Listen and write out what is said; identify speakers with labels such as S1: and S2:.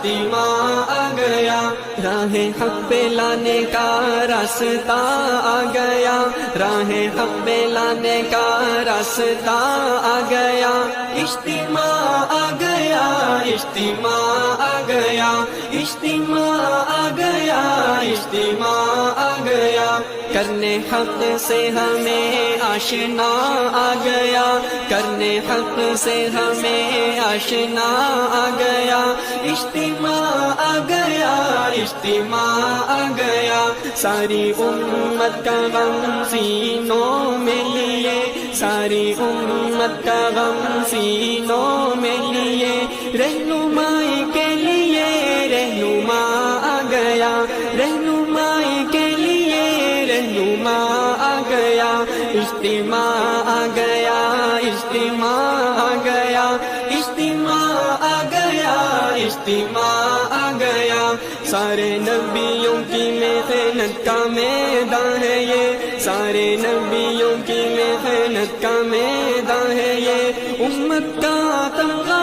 S1: اجتماع آ گیا، راہ حق پہ لانے کا راستہ آ گیا، راہ حق پہ لانے کا راستہ آ گیا، اجتماع آ گیا، اجتماع آ گیا، اجتماع آ گیا، اجتماع آ گیا، کرنے حق سے ہمیں آشنا آ گیا، کرنے حق سے ہمیں آشنا آ گیا، اجتماع آ گیا، اجتماع آ گیا، ساری امت کا غم سینوں میں لیے، ساری امت کا غم سینوں میں لیے، رہنمائی کے لیے رہنما آ گیا، رہنمائی کے لیے رہنما آ گیا، اجتماع آ گیا، اجتماع آ گیا، اجتماع آ گیا، اجتماع آ گیا، سارے نبیوں کی محنت کا میدان ہے یہ، سارے نبیوں کی محنت کا میدان ہے یہ، امت کا تمغہ